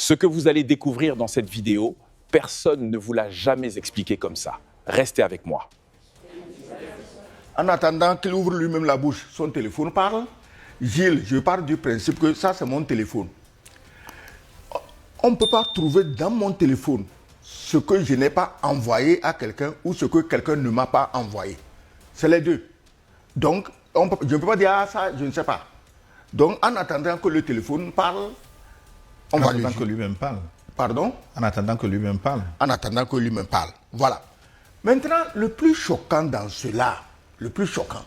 Ce que vous allez découvrir dans cette vidéo, personne ne vous l'a jamais expliqué comme ça. Restez avec moi. En attendant qu'il ouvre lui-même la bouche, son téléphone parle. Gilles, je pars du principe que ça, c'est mon téléphone. On ne peut pas trouver dans mon téléphone ce que je n'ai pas envoyé à quelqu'un ou ce que quelqu'un ne m'a pas envoyé. C'est les deux. Donc, je ne peux pas dire ah, ça, je ne sais pas. Donc, en attendant que le téléphone parle, on va lui dire. En attendant que lui-même parle. Pardon? En attendant que lui-même parle. En attendant que lui-même parle. Voilà. Maintenant, le plus choquant dans cela, le plus choquant,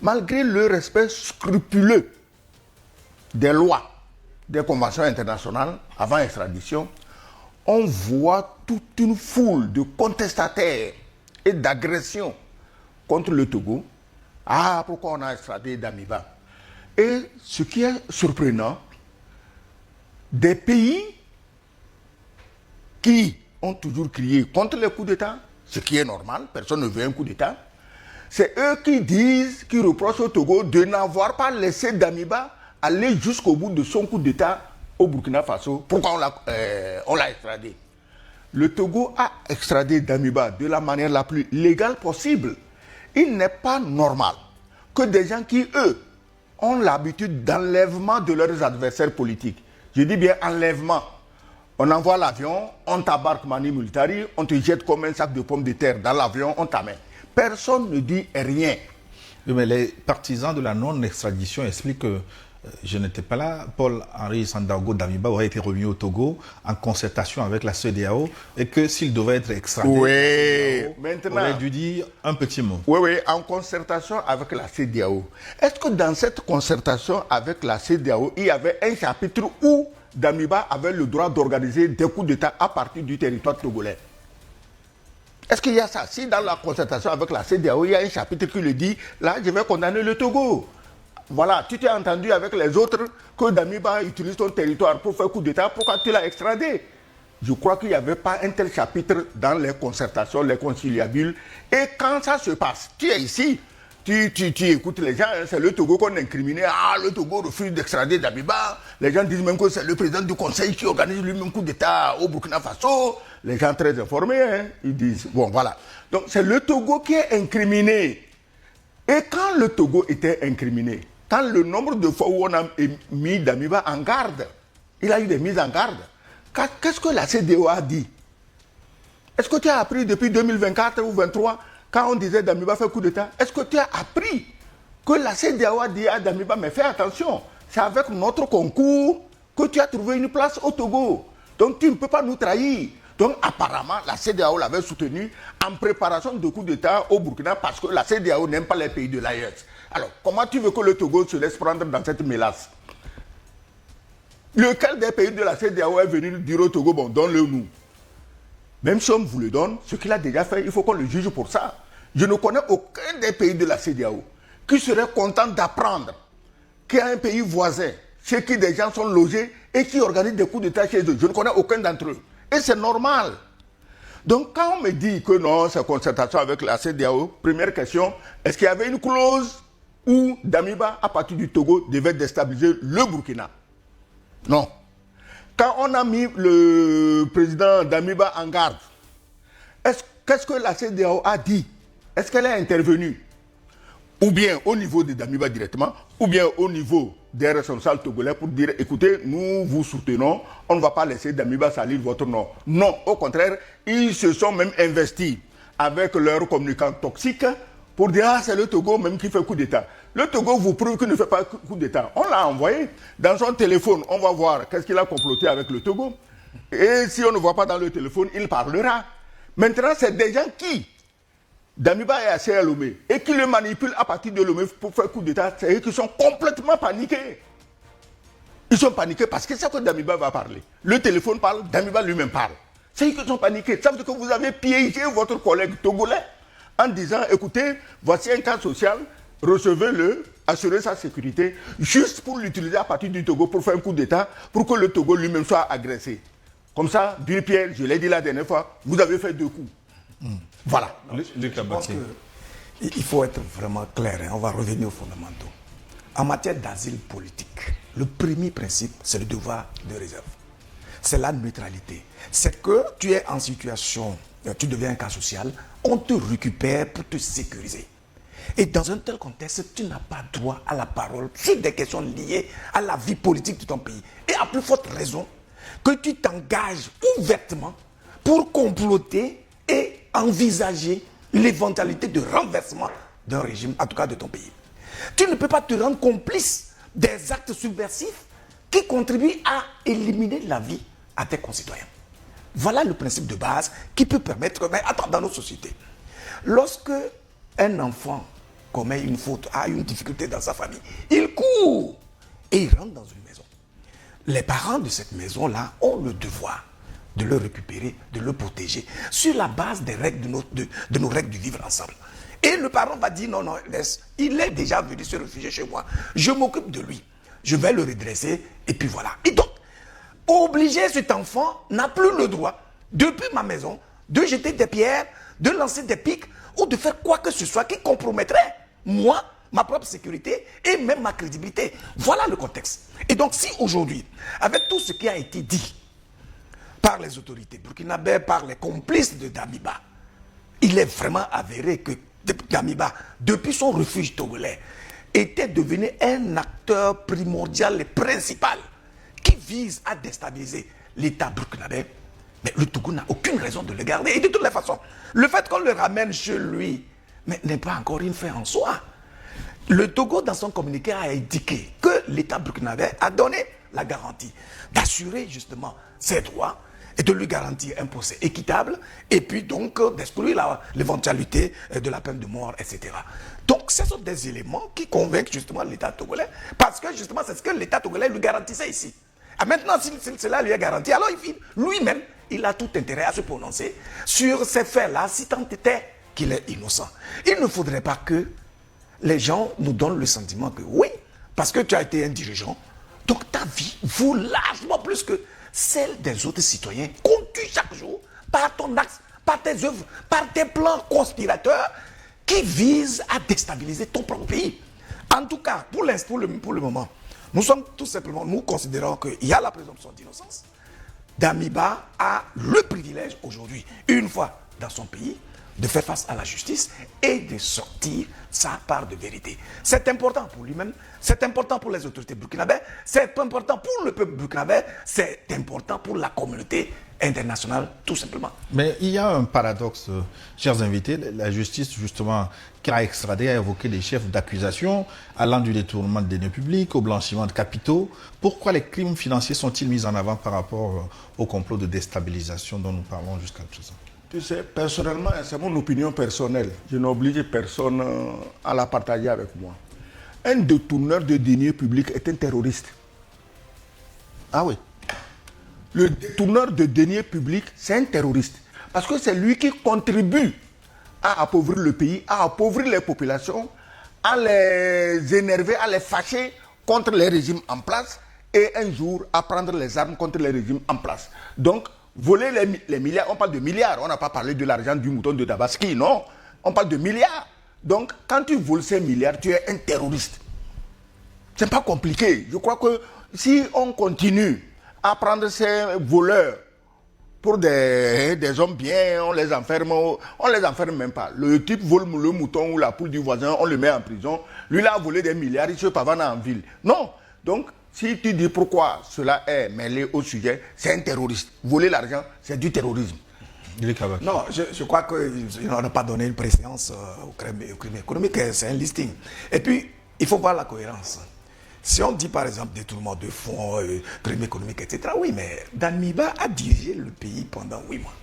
malgré le respect scrupuleux des lois, des conventions internationales avant extradition, on voit toute une foule de contestataires et d'agressions contre le Togo. Ah, pourquoi on a extradé Damiba? Et ce qui est surprenant, des pays qui ont toujours crié contre les coups d'État, ce qui est normal, personne ne veut un coup d'État, c'est eux qui disent, qui reprochent au Togo de n'avoir pas laissé Damiba aller jusqu'au bout de son coup d'État au Burkina Faso. Pourquoi on l'a extradé? Le Togo a extradé Damiba de la manière la plus légale possible. Il n'est pas normal que des gens qui, eux, ont l'habitude d'enlèvement de leurs adversaires politiques, je dis bien enlèvement, on envoie l'avion, on t'embarque Mani Militari, on te jette comme un sac de pommes de terre dans l'avion, on t'amène. Personne ne dit rien. Oui, mais les partisans de la non-extradition expliquent que je n'étais pas là. Paul-Henri Sandaogo Damiba aurait été remis au Togo en concertation avec la CEDEAO et que s'il devait être extradé, maintenant, aurait dû dire un petit mot. Oui, en concertation avec la CEDEAO. Est-ce que dans cette concertation avec la CEDEAO, il y avait un chapitre où Damiba avait le droit d'organiser des coups d'État à partir du territoire togolais? Est-ce qu'il y a ça? Si dans la concertation avec la CEDEAO, il y a un chapitre qui le dit, là, je vais condamner le Togo. Voilà, tu t'es entendu avec les autres que Damiba utilise ton territoire pour faire coup d'État, pourquoi tu l'as extradé? Je crois qu'il n'y avait pas un tel chapitre dans les concertations, les conciliabules. Et quand ça se passe, tu es ici, tu écoutes les gens, hein, c'est le Togo qu'on a incriminé. Ah, le Togo refuse d'extrader Damiba. Les gens disent même que c'est le président du conseil qui organise lui-même coup d'État au Burkina Faso. Les gens très informés, hein, ils disent, bon voilà. Donc c'est le Togo qui est incriminé. Et quand le Togo était incriminé, quand le nombre de fois où on a mis Damiba en garde, il a eu des mises en garde. Qu'est-ce que la CEDEAO a dit? Est-ce que tu as appris depuis 2024 ou 2023, quand on disait Damiba fait coup d'État, est-ce que tu as appris que la CEDEAO a dit à Damiba, mais fais attention, c'est avec notre concours que tu as trouvé une place au Togo. Donc tu ne peux pas nous trahir. Donc apparemment, la CEDEAO l'avait soutenu en préparation de coup d'État au Burkina parce que la CEDEAO n'aime pas les pays de l'AES. Alors, comment tu veux que le Togo se laisse prendre dans cette mélasse? Lequel des pays de la CEDEAO est venu dire au Togo, bon, donne-le nous? Même si on vous le donne, ce qu'il a déjà fait, il faut qu'on le juge pour ça. Je ne connais aucun des pays de la CEDEAO qui serait content d'apprendre qu'il y a un pays voisin chez qui des gens sont logés et qui organisent des coups d'État chez eux. Je ne connais aucun d'entre eux. Et c'est normal. Donc quand on me dit que non, c'est concertation avec la CEDEAO, première question, est-ce qu'il y avait une clause où Damiba, à partir du Togo, devait déstabiliser le Burkina? Non. Quand on a mis le président Damiba en garde, qu'est-ce que la CEDEAO a dit? Est-ce qu'elle est intervenue? Ou bien au niveau de Damiba directement, ou bien au niveau des responsables togolais pour dire, écoutez, nous vous soutenons, on ne va pas laisser Damiba salir votre nom. Non, au contraire, ils se sont même investis avec leurs communicants toxiques pour dire, ah, c'est le Togo même qui fait coup d'État. Le Togo vous prouve qu'il ne fait pas coup d'État. On l'a envoyé dans son téléphone, on va voir qu'est-ce qu'il a comploté avec le Togo. Et si on ne voit pas dans le téléphone, il parlera. Maintenant, c'est des gens qui, Damiba est assez à Lomé, et qui le manipulent à partir de Lomé pour faire coup d'État, c'est eux qui sont complètement paniqués. Ils sont paniqués parce que c'est que Damiba va parler. Le téléphone parle, Damiba lui-même parle. C'est eux qui sont paniqués. Ça veut dire que vous avez piégé votre collègue togolais en disant, écoutez, voici un cas social, recevez-le, assurez sa sécurité, juste pour l'utiliser à partir du Togo pour faire un coup d'État, pour que le Togo lui-même soit agressé. Comme ça, d'une pierre, je l'ai dit la dernière fois, vous avez fait 2 coups. Voilà. Je pense qu'il faut être vraiment clair, hein. On va revenir aux fondamentaux. En matière d'asile politique, le premier principe, c'est le devoir de réserve. c'est la neutralité. C'est que tu es en situation, tu deviens un cas social, on te récupère pour te sécuriser. Et dans un tel contexte, tu n'as pas droit à la parole sur des questions liées à la vie politique de ton pays. Et à plus forte raison que tu t'engages ouvertement pour comploter et envisager l'éventualité de renversement d'un régime, en tout cas de ton pays. Tu ne peux pas te rendre complice des actes subversifs qui contribuent à éliminer la vie à tes concitoyens. Voilà le principe de base qui peut permettre... Mais attends, dans nos sociétés, lorsque un enfant commet une faute, a une difficulté dans sa famille, il court et il rentre dans une maison. Les parents de cette maison-là ont le devoir de le récupérer, de le protéger, sur la base des règles de nos règles du vivre ensemble. Et le parent va dire, non, laisse, il est déjà venu se réfugier chez moi, je m'occupe de lui, je vais le redresser, et puis voilà. Et donc, obliger cet enfant n'a plus le droit, depuis ma maison, de jeter des pierres, de lancer des pics, ou de faire quoi que ce soit qui compromettrait, moi, ma propre sécurité, et même ma crédibilité. Voilà le contexte. Et donc, si aujourd'hui, avec tout ce qui a été dit, par les autorités burkinabées, par les complices de Damiba, il est vraiment avéré que Damiba, depuis son refuge togolais, était devenu un acteur primordial et principal qui vise à déstabiliser l'État burkinabé. Mais le Togo n'a aucune raison de le garder. Et de toutes les façons, le fait qu'on le ramène chez lui n'est pas encore une fin en soi. Le Togo, dans son communiqué, a indiqué que l'État burkinabé a donné la garantie d'assurer justement ses droits et de lui garantir un procès équitable, et puis donc d'exclure l'éventualité de la peine de mort, etc. Donc ce sont des éléments qui convainquent justement l'État togolais, parce que justement c'est ce que l'État togolais lui garantissait ici. Et maintenant, si cela lui est garanti, alors lui-même, il a tout intérêt à se prononcer sur ces faits-là, si tant était qu'il est innocent. Il ne faudrait pas que les gens nous donnent le sentiment que oui, parce que tu as été un dirigeant, donc ta vie vaut largement plus que celle des autres citoyens qu'on tue chaque jour par ton axe, par tes œuvres, par tes plans conspirateurs qui visent à déstabiliser ton propre pays. En tout cas, pour le moment, nous sommes tout simplement, nous considérons qu'il y a la présomption d'innocence. Damiba a le privilège aujourd'hui, une fois dans son pays, de faire face à la justice et de sortir sa part de vérité. C'est important pour lui-même, c'est important pour les autorités burkinabées, c'est important pour le peuple burkinabé, c'est important pour la communauté internationale, tout simplement. Mais il y a un paradoxe, chers invités. La justice, justement, qui a extradé, a évoqué des chefs d'accusation allant du détournement de deniers publics au blanchiment de capitaux. Pourquoi les crimes financiers sont-ils mis en avant par rapport au complot de déstabilisation dont nous parlons jusqu'à présent? Tu sais, personnellement, c'est mon opinion personnelle. Je n'oblige personne à la partager avec moi. Un détourneur de deniers publics est un terroriste. Ah oui. Le détourneur de deniers publics, c'est un terroriste. Parce que c'est lui qui contribue à appauvrir le pays, à appauvrir les populations, à les énerver, à les fâcher contre les régimes en place et un jour à prendre les armes contre les régimes en place. Donc, voler les milliards, on parle de milliards, on n'a pas parlé de l'argent du mouton de Tabaski, non, on parle de milliards. Donc, quand tu voles ces milliards, tu es un terroriste. C'est pas compliqué. Je crois que si on continue à prendre ces voleurs pour des hommes bien, on les enferme même pas. Le type vole le mouton ou la poule du voisin, on le met en prison. Lui, il a volé des milliards, il se pavane en ville. Non. Donc, si tu dis pourquoi cela est mêlé au sujet, c'est un terroriste. Voler l'argent, c'est du terrorisme. Non, je crois qu'ils n'ont pas donné une préséance au crime économique, c'est un listing. Et puis, il faut voir la cohérence. Si on dit par exemple détournement de fonds, crime économique, etc., oui, mais Damiba a dirigé le pays pendant 8 mois.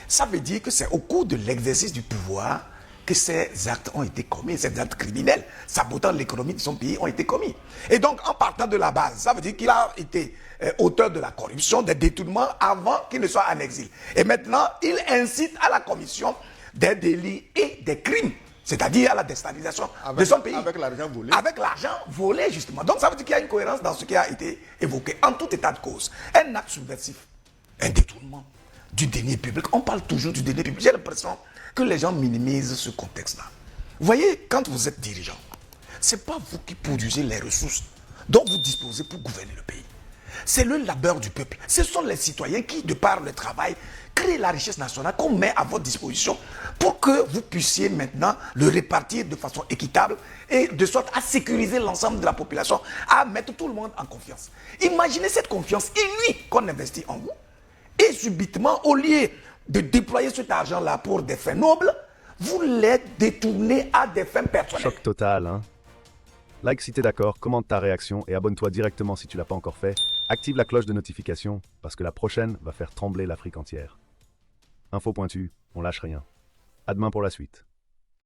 Ça veut dire que c'est au cours de l'exercice du pouvoir que ces actes ont été commis, ces actes criminels, sabotant l'économie de son pays, ont été commis. Et donc, en partant de la base, ça veut dire qu'il a été auteur de la corruption, des détournements, avant qu'il ne soit en exil. Et maintenant, il incite à la commission des délits et des crimes, c'est-à-dire à la déstabilisation de son pays. Avec l'argent volé. Avec l'argent volé, justement. Donc, ça veut dire qu'il y a une cohérence dans ce qui a été évoqué, en tout état de cause. Un acte subversif, un détournement du denier public. On parle toujours du denier public. J'ai l'impression que les gens minimisent ce contexte-là. Vous voyez, quand vous êtes dirigeant, ce n'est pas vous qui produisez les ressources dont vous disposez pour gouverner le pays. C'est le labeur du peuple. Ce sont les citoyens qui, de par le travail, créent la richesse nationale qu'on met à votre disposition pour que vous puissiez maintenant le répartir de façon équitable et de sorte à sécuriser l'ensemble de la population, à mettre tout le monde en confiance. Imaginez cette confiance inouïe qu'on investit en vous et subitement, au lieu de déployer cet argent-là pour des fins nobles, vous les détournez à des fins personnelles. Choc total, hein? Like si t'es d'accord, commente ta réaction et abonne-toi directement si tu l'as pas encore fait. Active la cloche de notification parce que la prochaine va faire trembler l'Afrique entière. Info pointue, on lâche rien. À demain pour la suite.